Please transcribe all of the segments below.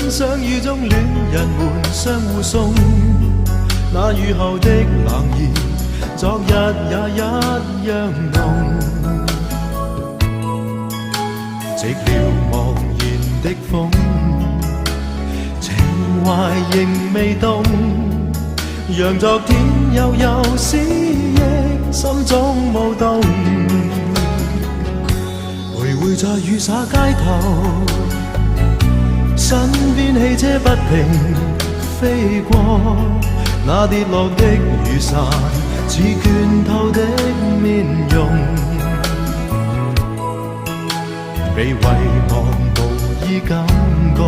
相遇中戀人們相互送，那雨後的冷意，昨日也一樣濃。寂寥茫然的風，情懷仍未凍，讓昨天悠悠思憶心中舞動。徘徊在雨灑街頭，身邊汽車不停飛過，那跌落的雨傘似倦透的面容，被遺忘無意感覺，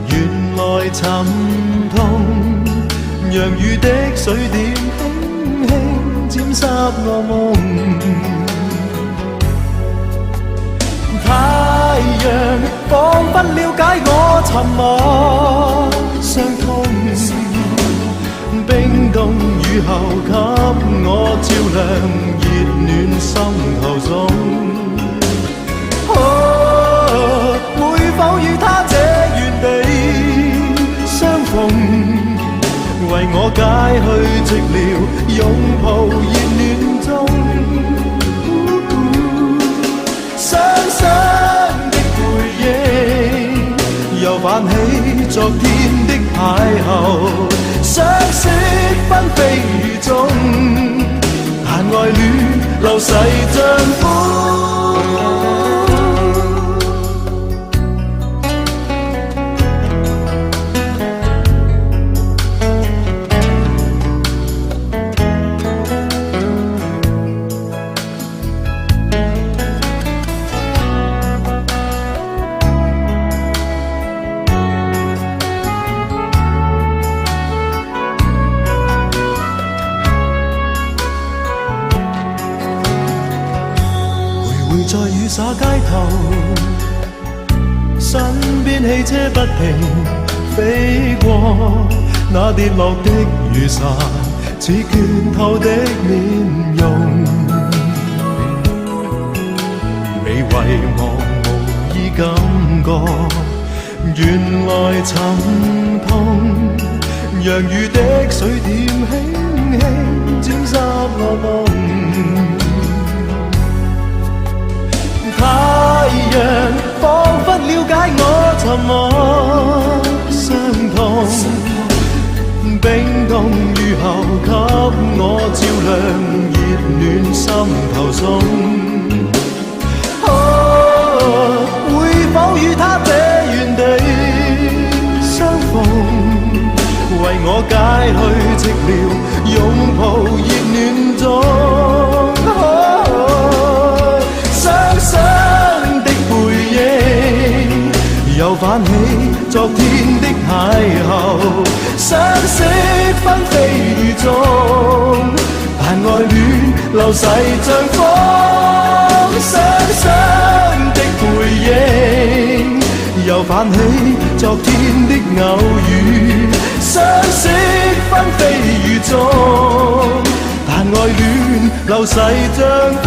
原來沉痛，讓雨的水點輕輕沾濕我夢。太陽彷彿了解我沉默傷痛，冰凍雨後給我照亮熱暖心頭中。會否與他這原地相逢，為我解去寂寥，擁抱熱暖中。雙雙的背影，又泛起昨天的邂逅，相識紛飛雨中，但愛戀流逝像風。在雨灑街頭，身邊汽車不停飛過，那跌落的雨傘似倦透的面容，被遺忘無意感覺，原來沉痛，讓雨的水點輕輕沾濕我夢。太陽彷彿了解我沉默傷痛，冰凍雨後給我照亮熱暖心頭中。會否與他這原地相逢，為我解去寂寥，擁抱熱暖中。雙雙的背影，又泛起昨天的邂逅，相識紛飛雨中，但愛戀流逝像風。雙雙的背影，又泛起昨天的偶遇，相識紛飛雨中，但愛戀流逝像風。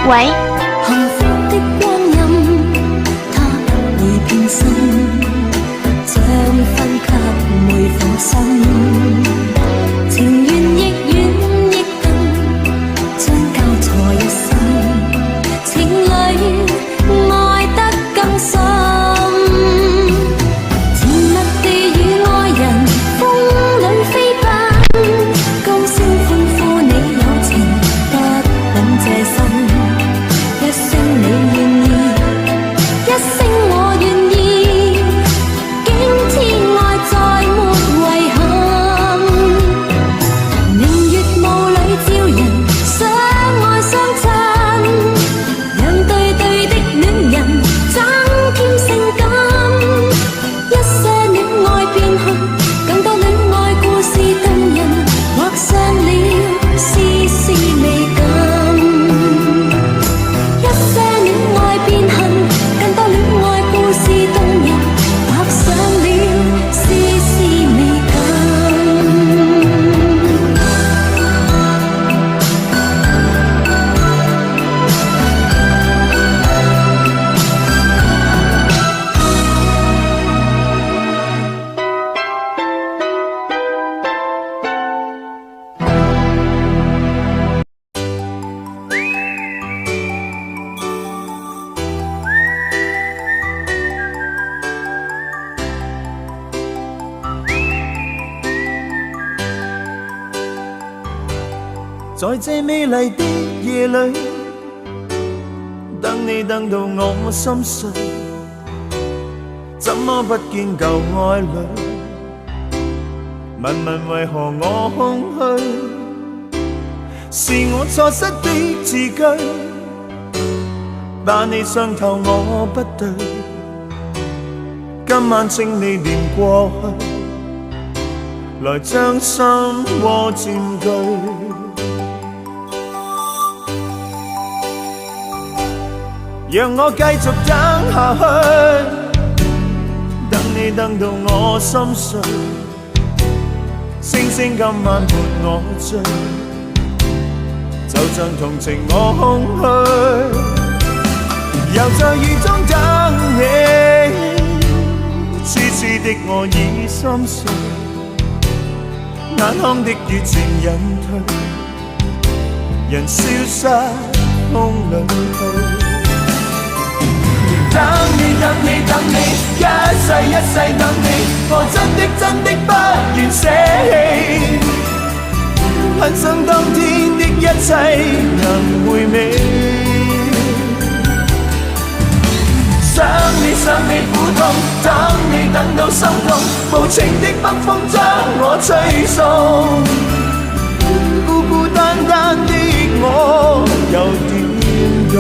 喂，幸福的光陰，它不會偏心，將分給每顆心，情緣亦遠亦近，將交錯一生，情侶愛得更深，甜蜜地與愛人風裏飛奔，高聲歡呼你有情，不等這生。一聲你願意，一聲我願意，驚天愛再沒遺憾。明月霧裏照人，相愛相親，讓對對的戀人增添性感。一些戀愛變恨，更多戀愛故事動人，畫上了絲絲美感。一些戀愛變恨，更多戀愛故事動人，畫上了絲絲美感。在這美麗的夜裏，等你等到我心碎，怎麼不見舊愛侶？問問為何我空虛？是我錯失的字句，把你傷透我不對。今晚請你念過去，來將心窩佔據。讓我繼續等下去，等你等到我心碎，星星今晚伴我醉，就像同情我空虛，又在雨中等你，痴痴的我已心碎，眼眶的雨漸隱退，人消失風裏去。等你等你等你，一世一世等你，我真的真的不願捨棄，很想當天的一切能回味，想你想你苦痛，等你等到心痛，無情的北風將我吹送，孤孤單單的我又點用？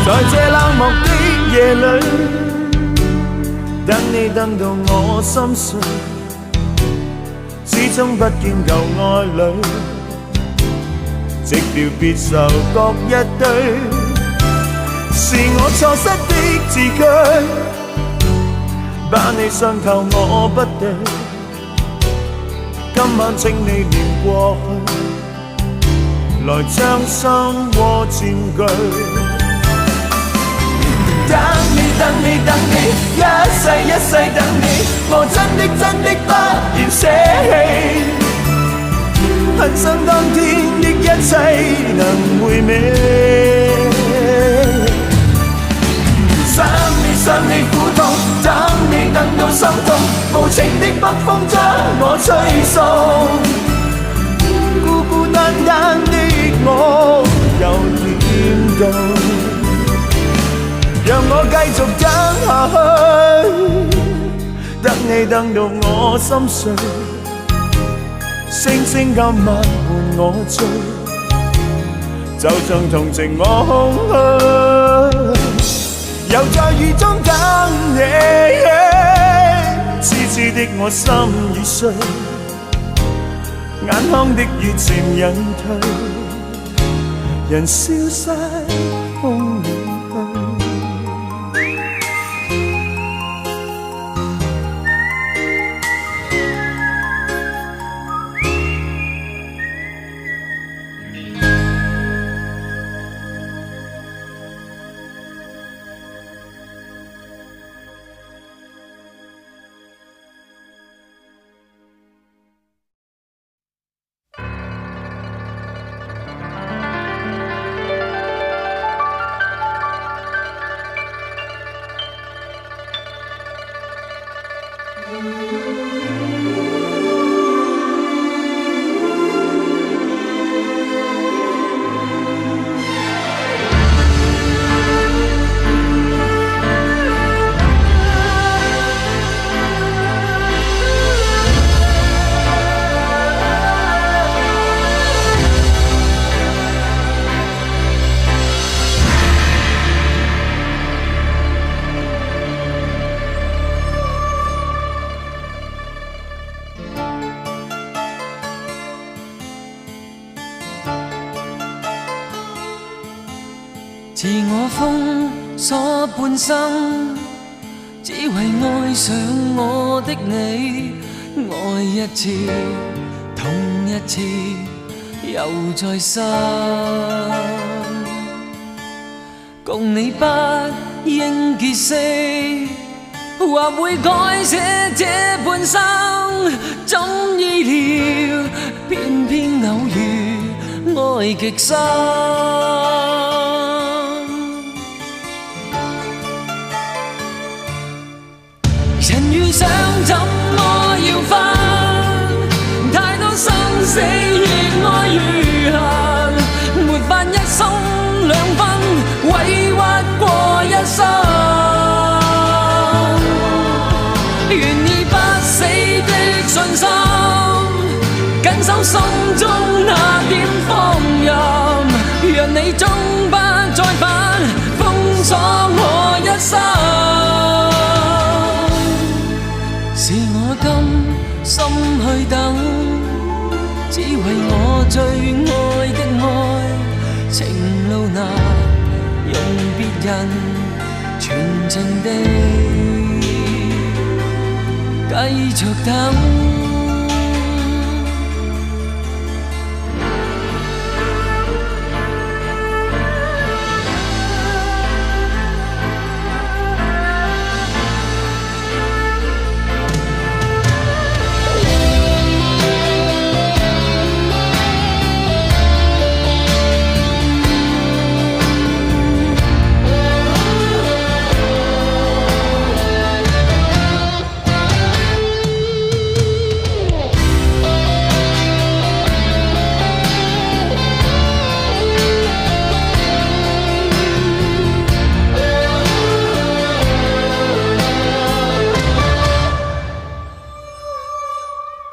在這冷漠的夜裏，等你等到我心碎，始終不見舊愛侶，寂寥別愁各一堆，是我錯失的字句，把你傷透我不對，今晚請你念過去，來將心窩佔據。等你等你等你，一世一世等你，我真的真的不願捨棄，很想當天的一切能回味，想你想你苦痛，等你等到心痛，無情的北風將我吹送，孤孤單單的我又點到？讓我繼續等下去，等你等到我心碎，星星今晚伴我醉，就像同情我空虛，又在雨中等你。痴痴的我心已碎，眼眶的熱情隱退，人消失風遠自我封鎖半生，只為愛上我的你，愛一次，痛一次，又再生。共你不應結識，或會改寫這半生，怎意料偏偏偶遇愛極深。人遇上怎麼要分？太多生死越愛越恨，沒法一生兩分，委屈過一生。願意不死的信心，緊守心中那點放任，讓你終不再返，封鎖我一生。是我甘心去等，只為我最愛的愛，情路難用別人全情地繼續等。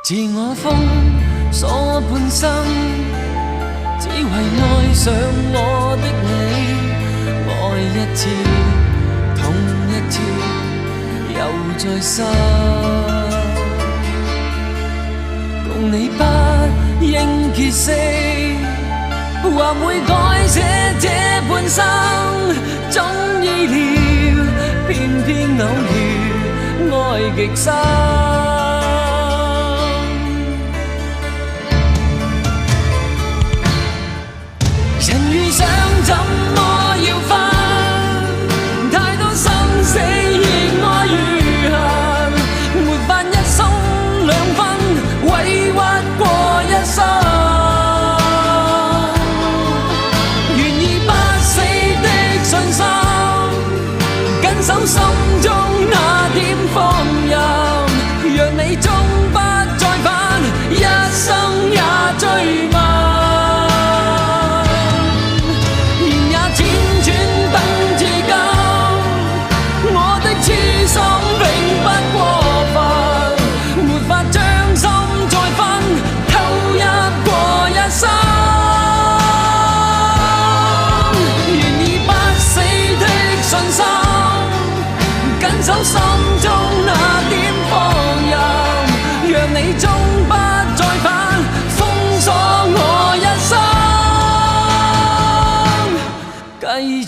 自我封鎖半生，只為愛上我的你，愛一次，痛一次，又再生。共你不應結識，或會改寫這半生，總意料偏偏偶遇愛極深。人遇上怎麼要分？太多生死越愛越恨，沒法一生兩分，委屈過一生。願意不死的信心，緊守心中那點放任，讓你終不再返，一生也追問。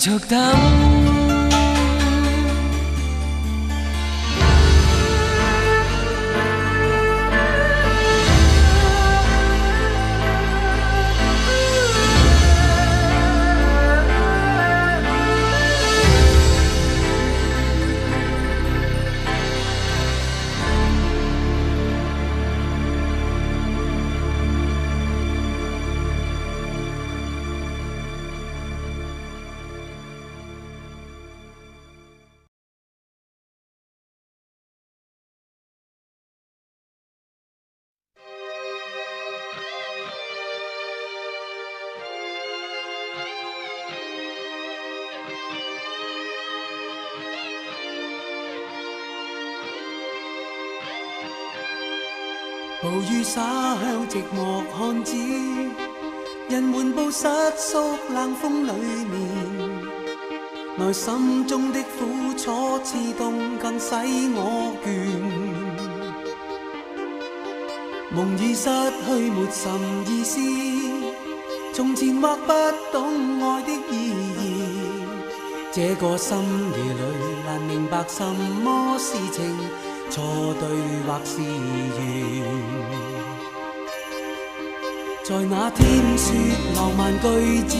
續等。暴雨灑向寂寞漢子，人緩步失縮冷風裏面，內心中的苦楚刺痛更使我倦。夢已失去沒甚意思，從前或不懂愛的意義，這個深夜裏難明白什麼是情，錯對或是緣，在那天說浪漫句子，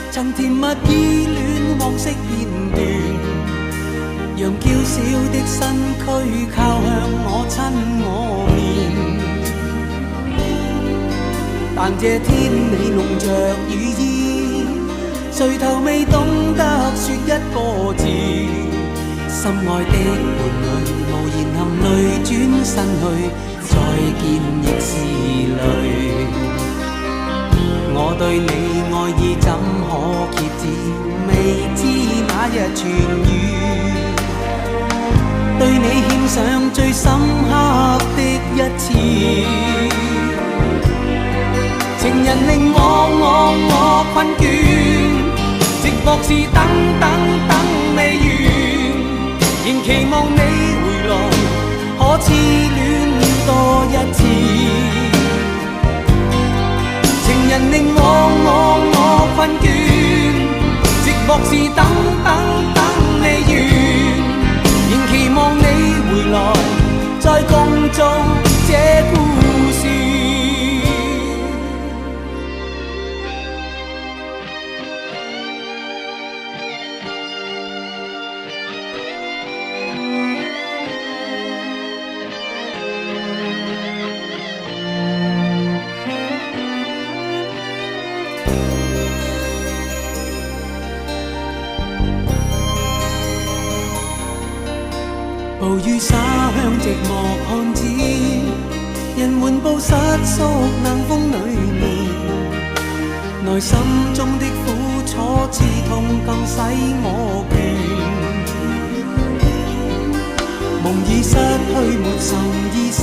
曾甜蜜依戀往昔片段，讓嬌小的身軀靠向我親我面，但這天你弄着雨衣，垂頭未懂得說一個字，心愛的伴侶無言含淚轉身去，再見亦是淚。我對你愛意怎可揭示，未知那日痊愈，對你獻上最深刻的一次。情人令我困倦，寂寞是等未完，仍期望你回來，可痴戀多一次。情人令我困倦，寂寞是等未完，仍期望你回來，再共做這故事。暴雨灑向寂寞漢子，人緩步失縮冷風裏面，內心中的苦楚刺痛更使我倦。夢已失去沒甚意思，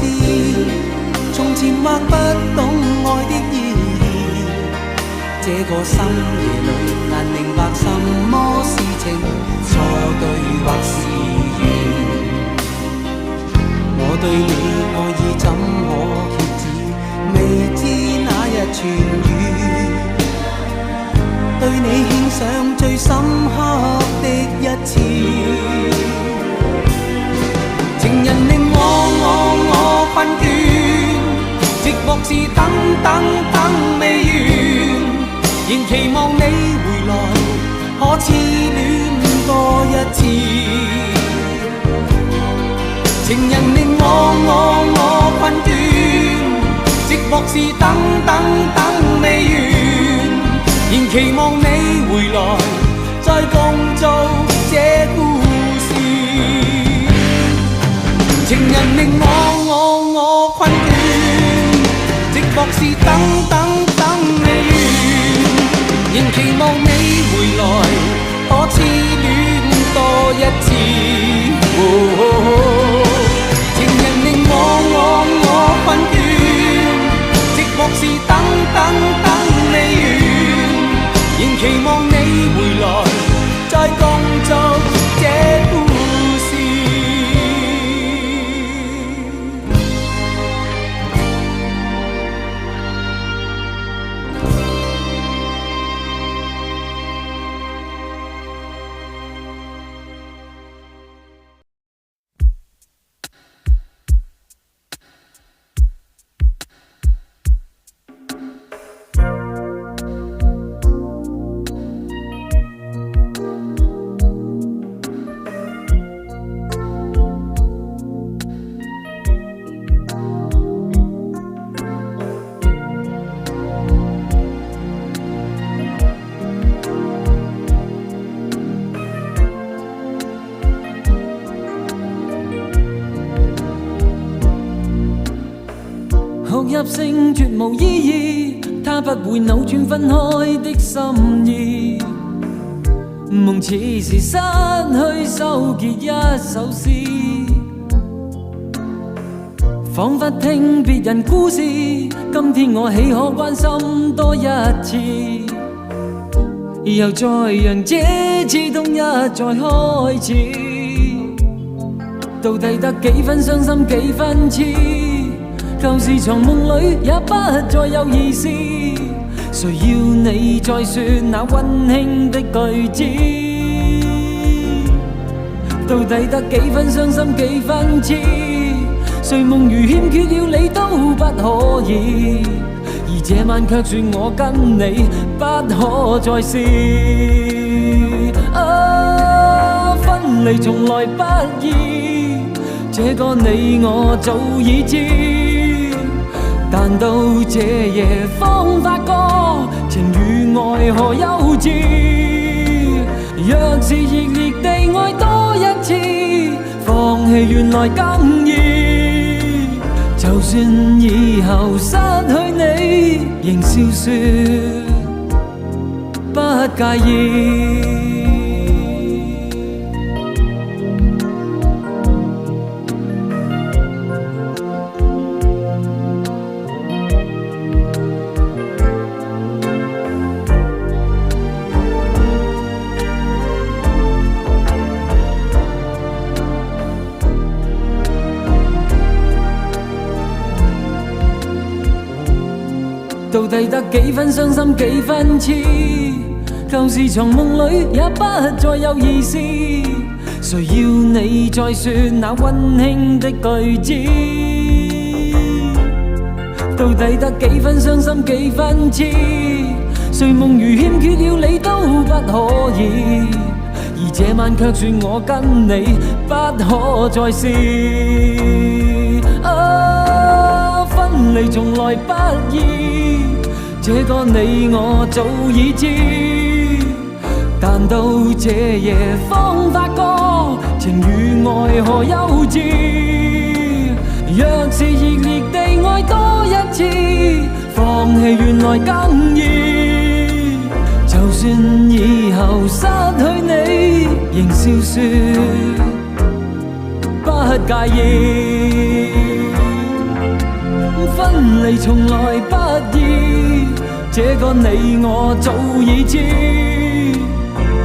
從前或不懂愛的意義，這個深夜裏難明白什麼是情，錯對或是緣。我對你愛意怎可揭示，未知那日痊愈，對你獻上最深刻的一次。情人令我困倦，寂寞是等未完，仍期望你回來，可痴戀多一次。情人令我困倦，寂寞是等未完，仍期望你回來，再共做這故事。情人令我困倦，寂寞是等未完，仍期望你回來，可痴戀多一次。情人令我困倦，寂寞是等未完，仍期望你回來，再共做這故事。入聲絕無意義，它不會扭轉分開的心意。夢似是失去收結一首詩，彷彿聽別人故事，今天我豈可關心多一次？又再讓這次痛一再開始，到底得幾分傷心幾分痴？舊時藏夢裏也不再有意思，誰要你再說那溫馨的句子？到底得幾分傷心幾分痴？睡夢如欠缺了你都不可以，而這晚卻說我跟你不可再試。分離從來不易，這個你我早已知，但到這夜方發覺情與愛何幼稚。若是熱烈地愛多一次，放棄原來更易。就算以後失去你，仍笑說不介意。到底得幾分傷心幾分痴？舊時藏夢裏也不再有意思，誰要你再說那溫馨的句子？到底得幾分傷心幾分痴？睡夢如欠缺了你都不可以，而這晚卻說我跟你不可再試。分離從來不易，這個你我早已知，但到這夜方發覺情與愛何幼稚。若是熱烈地愛多一次，放棄原來更易。就算以後失去你，仍笑說不介意。分離從來不易，這個你我早已知，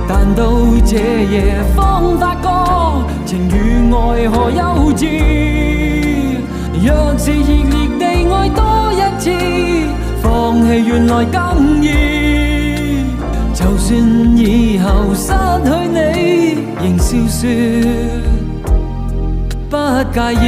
但到這夜方發覺情與愛何幼稚。若是熱烈地愛多一次，放棄原來更易。就算以後失去你，仍笑說不介意。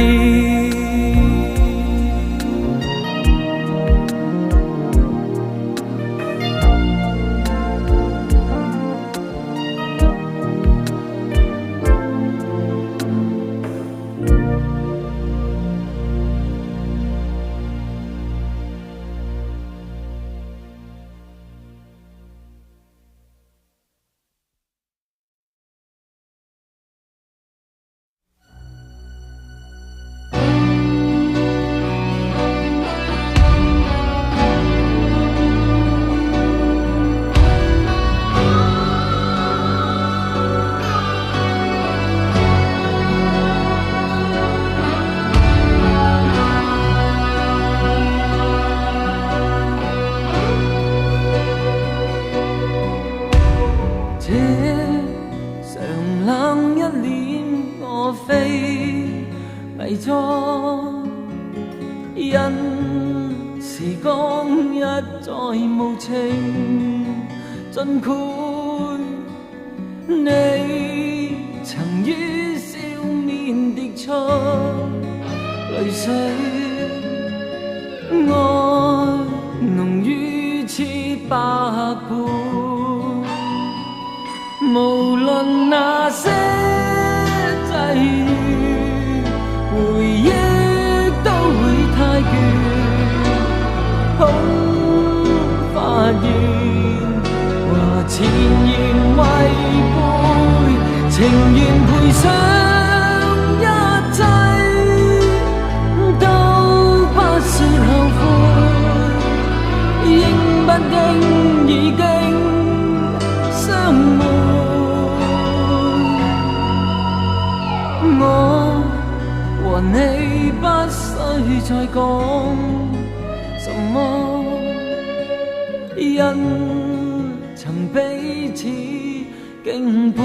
盡括你曾於笑面滴出淚水，愛濃於似百倍。無論那些際遇，回憶都會太倦，恐發現前言違背，情願賠上一切，都不說後悔。你不需再講什麼，因曾彼此敬佩。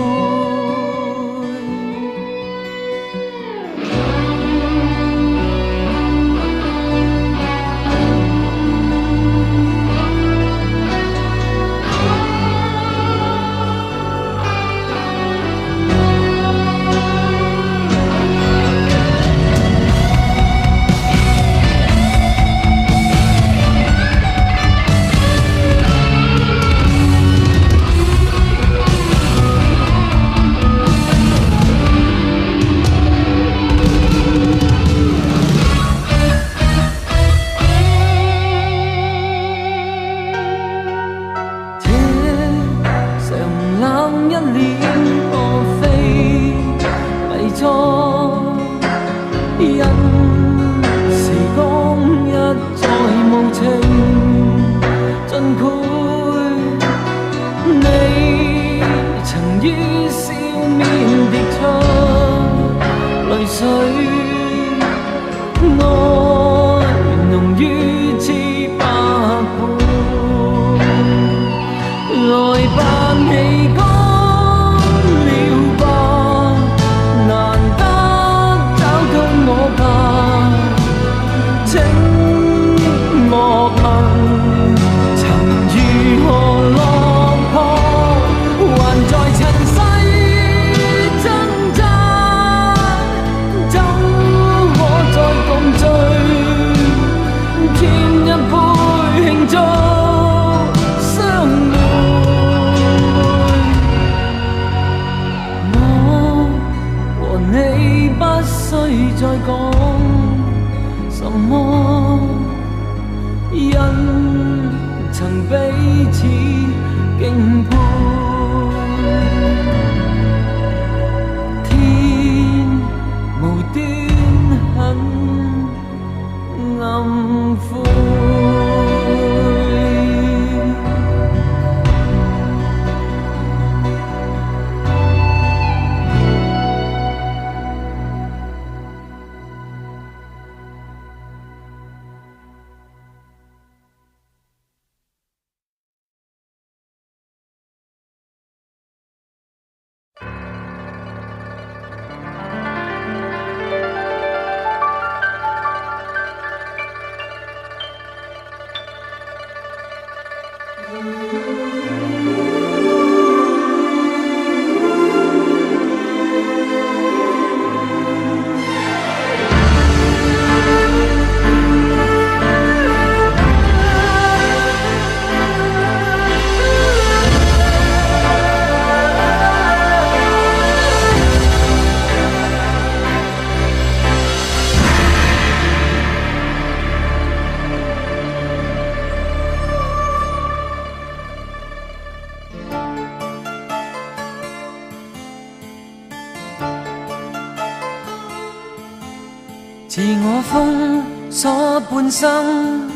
自我封鎖半生，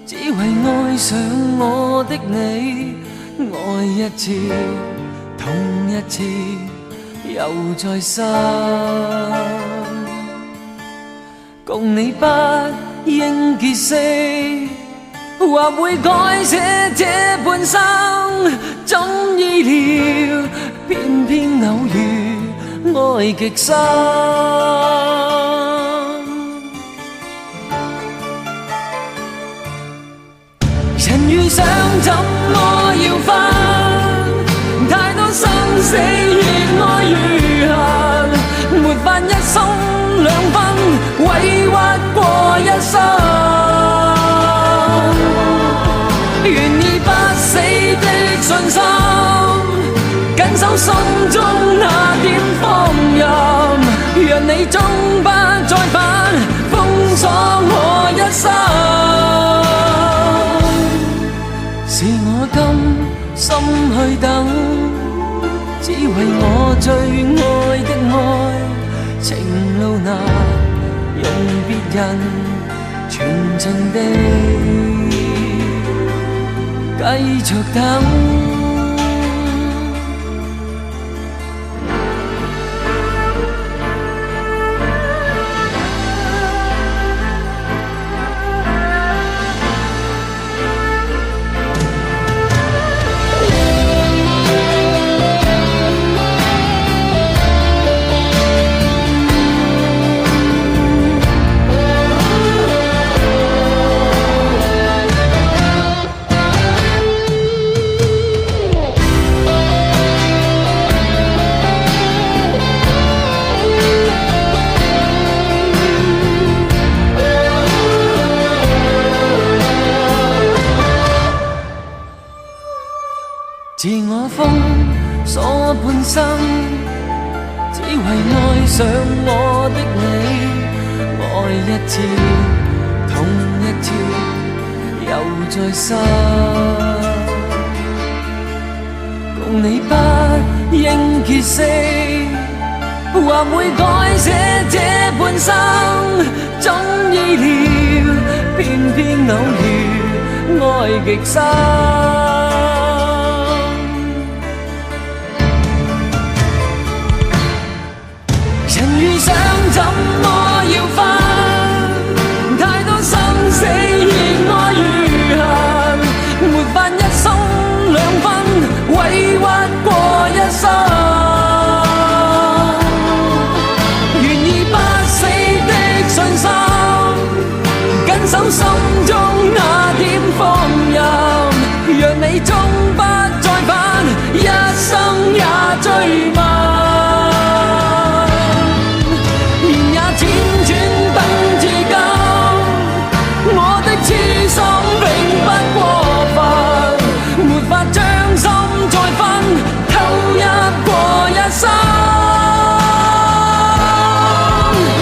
只為愛上我的你，愛一次，痛一次，又再生。共你不應結識，或會改寫這半生，怎意料偏偏偶遇愛極深。人遇上怎麼要分？太多生死越愛越恨，沒法一鬆兩分，委屈過一生。願意不死的信心，緊守心中那點放任，讓你終不再返，封鎖我一生。是我甘心去等，只為我最愛的愛，情路難用別人全情地繼續等。愛上我的你，愛一次痛一次又再生，共你不應結識，或會改寫這半生，總意料偏偏偶遇愛極深。人遇上怎麼要分？太多生死意愛如痕，沒法一鬆兩分，委屈過一生。願意不死的信心，緊守心中那點放任，讓你終不再返，一生也追問。心永不過分，沒法將心再分，偷一過一生。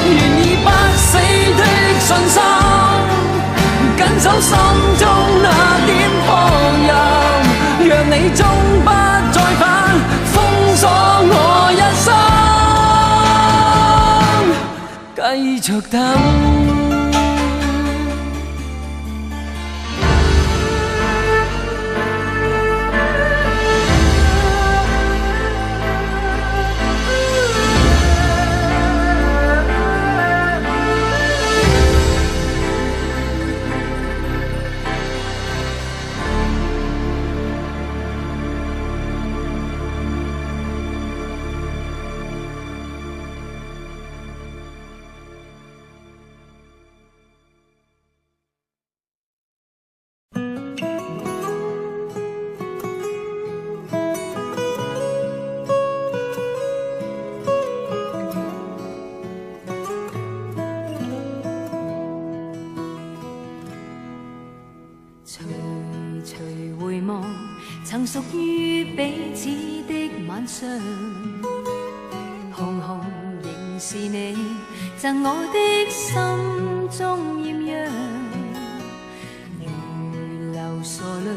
願意不死的信心，緊守心中那點放任，讓你終不再返，封鎖我一生，繼續等。曾屬於彼此的晚上，紅紅仍是你贈我的心中豔陽，如流傻淚，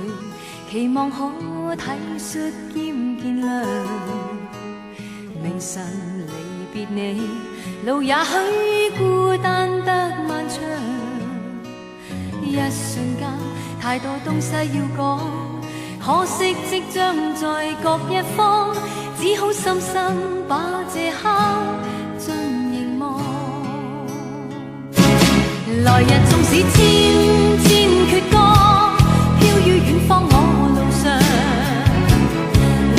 期望可體恤兼見諒。明晨離別你，路也許孤單得漫長，一瞬間太多東西要講。可惜即將在各一方，只好深深把這刻盡凝望。來日縱使千千闕歌，飄於遠方我路上。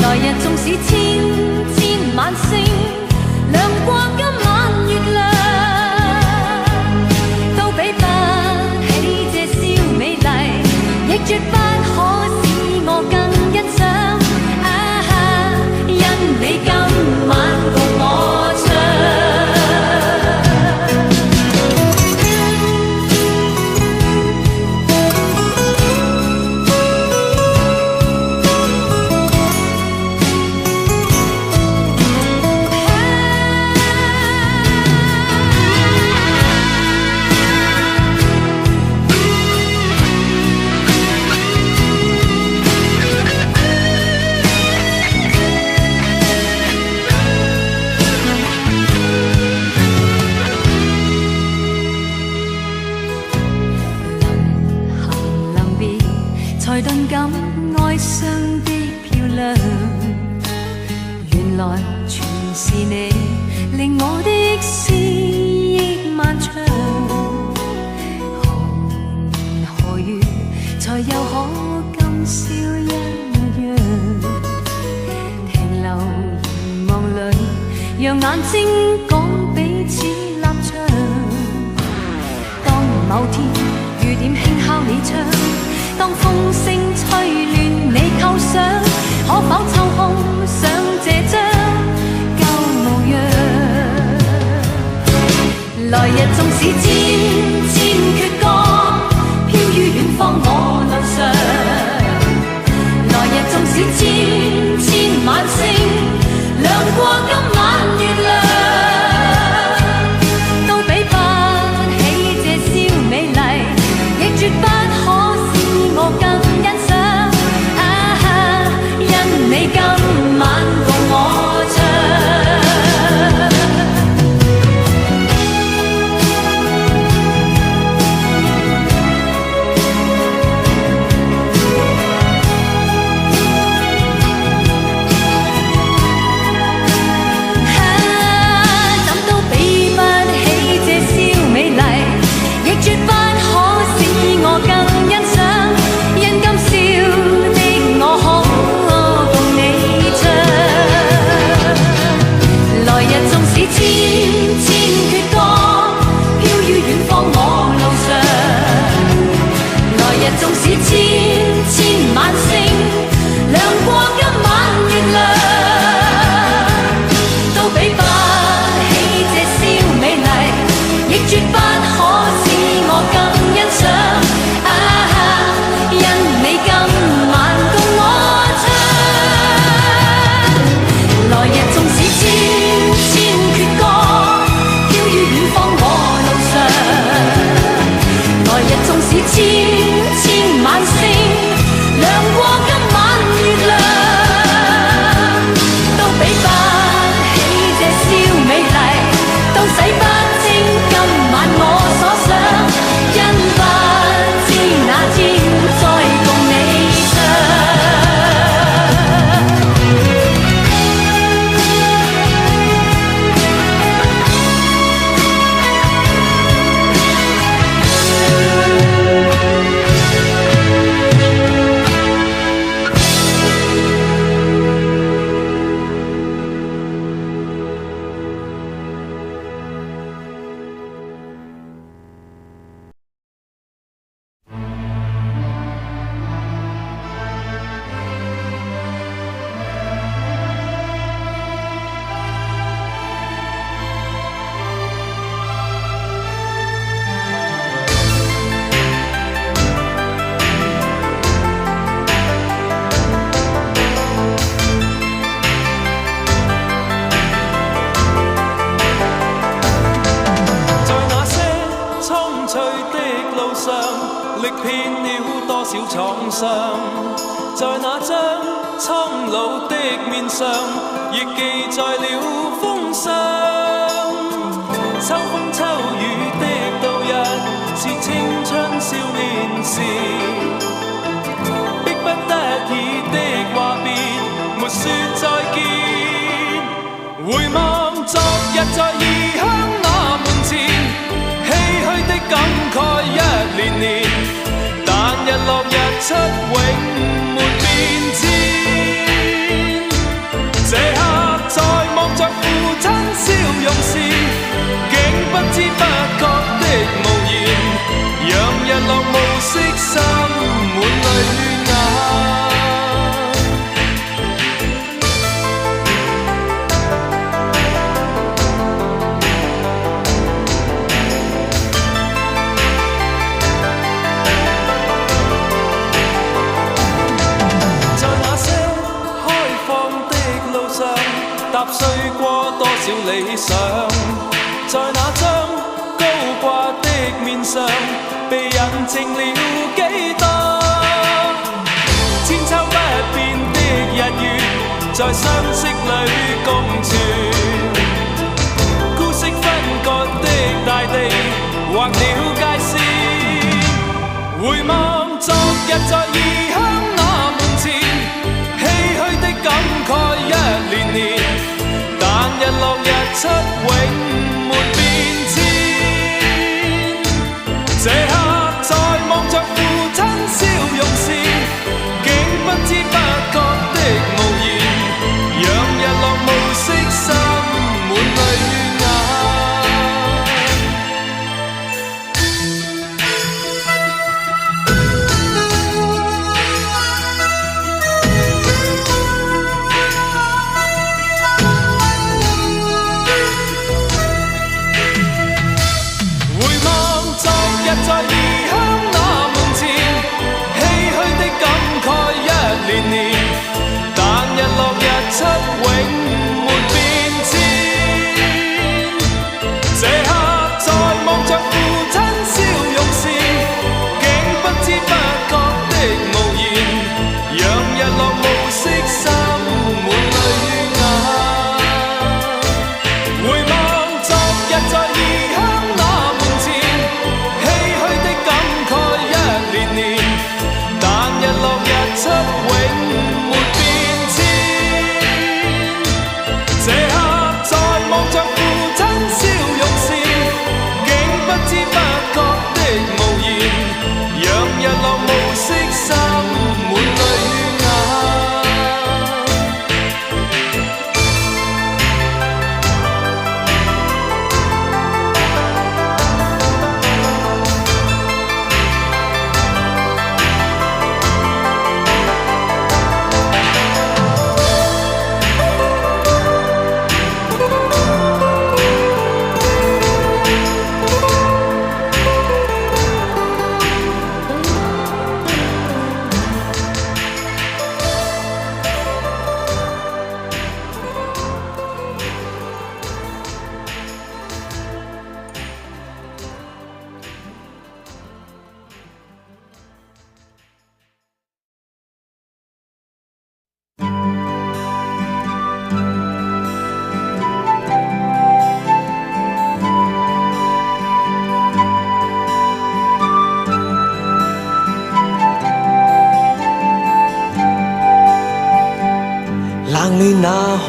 來日縱使千千晚星，亮過今晚月亮，都比不起這宵美麗，亦絕不可我更欣賞，因你今晚共我唱。才頓感哀傷的漂亮，原來全是你令我的思憶漫長。何年何月才又可今宵一樣，停留凝望裏，讓眼睛講彼此立場。當某天雨點輕敲你窗，當風聲吹亂你構想，可否抽空想這張舊模樣？來日縱使千千闕歌，飄於遠方我路上。來日縱使千千晚星，亮過今晚月亮。千千闕歌，飄於遠方我路上。來日縱使千千晚星，亮過今晚月亮，都比不起這宵美麗，亦絕不可使我更欣賞。啊，因你今晚共我唱。來日縱使千千闕歌，飄於遠方我路上。來日縱使千千晚星，亮過今晚月亮，都比不起這宵美麗，都洗不清今晚我所想，因不知哪天再共你唱。歷遍了多少創傷，在那張蒼老的面上，亦記載了風霜。秋風秋雨的度日，是青春少年時，迫不得已的話別，沒說再見。回望昨日在異鄉那門前，唏噓的感慨一年年，但日落日出永沒變遷。這刻在望着父親笑容時，竟不知不覺的無言，讓日落暮色滲滿淚眼。踏碎過多少理想，在那張高掛的面上，被印證了幾多。千秋不變的日月，在相識裏共存。孤色分割的大地，劃了界線。回望昨日在異鄉那門前，唏噓的感慨一年年，但日落日出永沒變遷。這刻在望着父親笑容時，竟不知不覺的無言，讓日落暮色滲滿淚眼。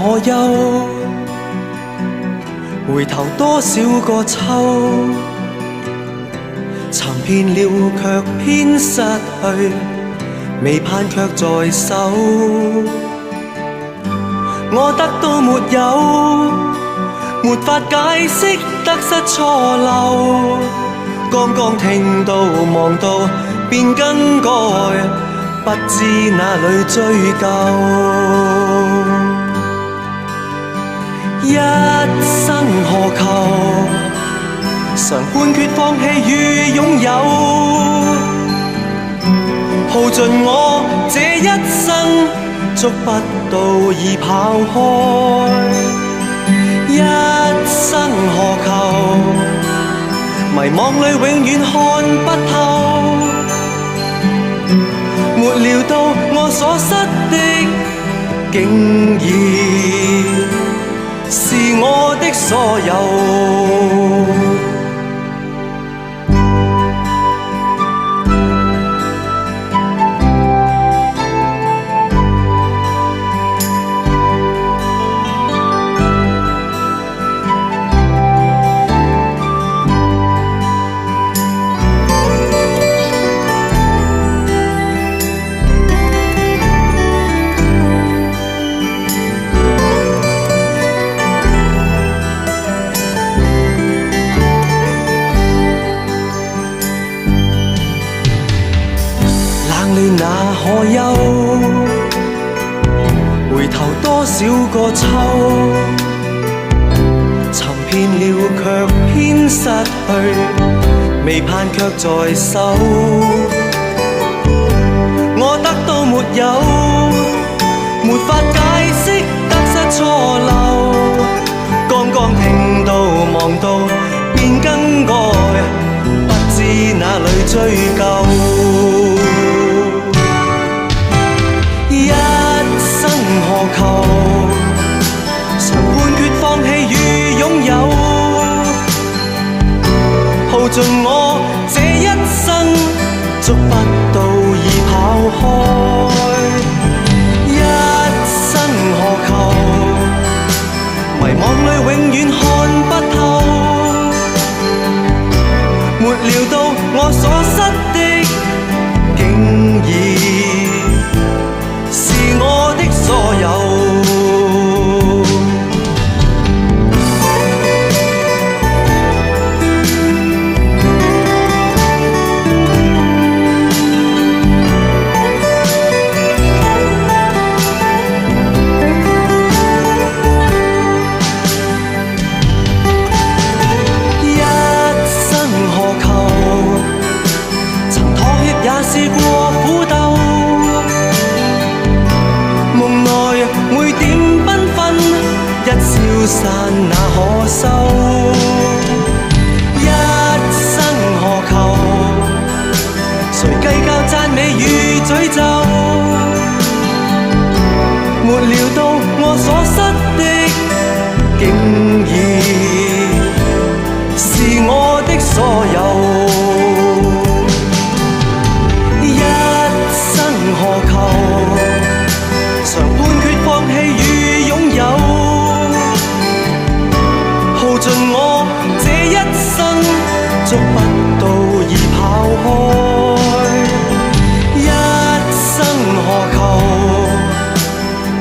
可休？回頭多少個秋，尋遍了卻偏失去，未盼卻在手。我得到沒有？沒法解釋得失錯漏，剛剛聽到望到便更改，不知哪裏追究。一生何求？常判決放棄與擁有，耗盡我這一生，捉不到已跑開。一生何求？迷惘裏永遠看不透，沒料到我所失的，竟然是我的所有。那可休？回頭多少個秋，尋遍了卻偏失去，未盼卻在手。我得到沒有？沒法解釋得失錯漏，剛剛聽到望到便更改，不知哪裏追究。一生何求？常判決放棄與擁有，耗盡我這一生，捉不到已跑開。一生何求？迷惘裏永遠看不透，沒料到我所失的，竟然是我的所有。一生何求？曾妥協也試過苦鬥，每點繽紛，一消散那可收？一生何求？誰計較讚美與詛咒？沒料到我所失的，竟然是我的所有。一生何求？常判決放棄與擁有，耗盡我這一生，捉不到已跑開。一生何求？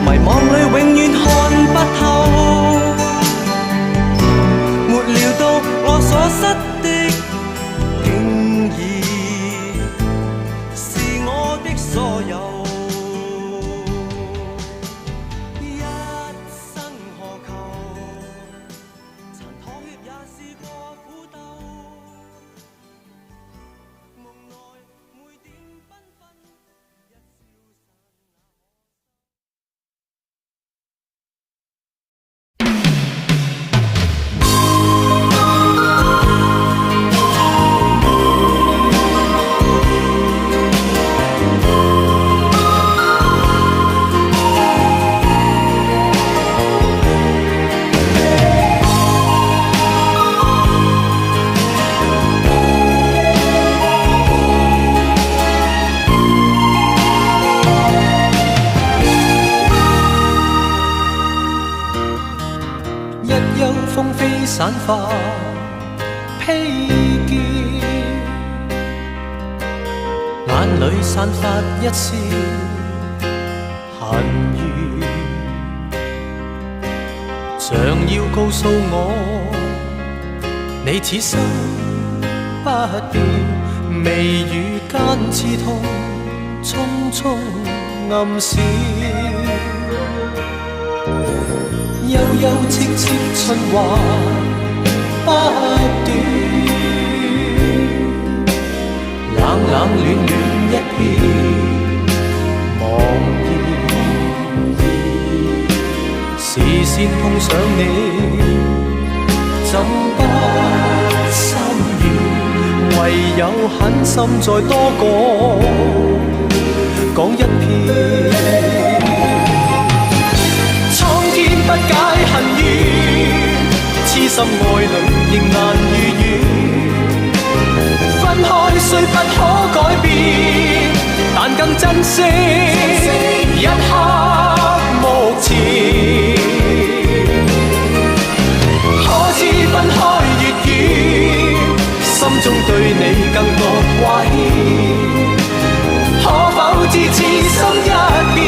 迷惘裏永遠看不透，沒料到我所失的，竟然是我的所有。散發披肩，眼裏散發一絲恨怨，像要告訴我，你此生不變，眉宇間刺痛，匆匆暗閃。悠悠戚戚春華不斷，冷冷暖暖一片茫然。視線碰上你，怎不心軟？唯有狠心再多講一遍。不解恨怨，痴心愛侶仍難如願。分開雖不可改變，但更珍惜一刻目前。可知分開越遠，心中對你更多掛牽。可否知痴心一變，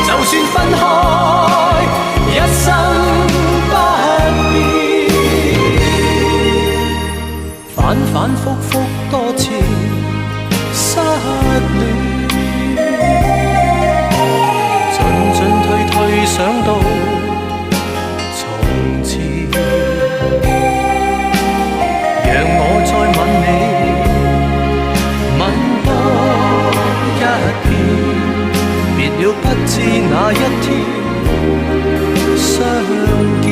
就算分開一生不變，反反覆覆多次失戀，進進退退想到從前，讓我再吻你，吻多一遍，別了不知哪一天相見。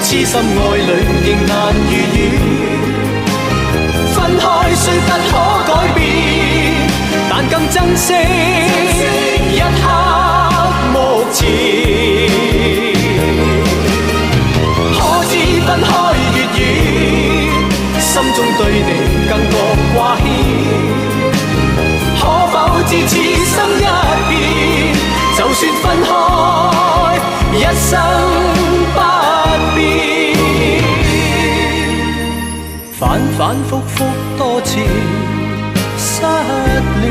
痴心愛侶仍難如願，分開雖不可改變，但更珍惜一刻目前。可知分開越遠，心中對你更覺掛牽。可否知痴心一變，就算分開一生不變，反反覆覆多次失戀，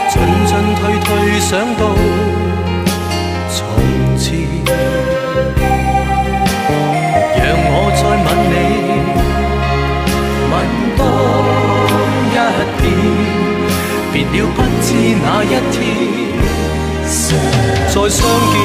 進進退退想到從前，讓我再吻你，吻多一遍，別了不知哪一天再相見。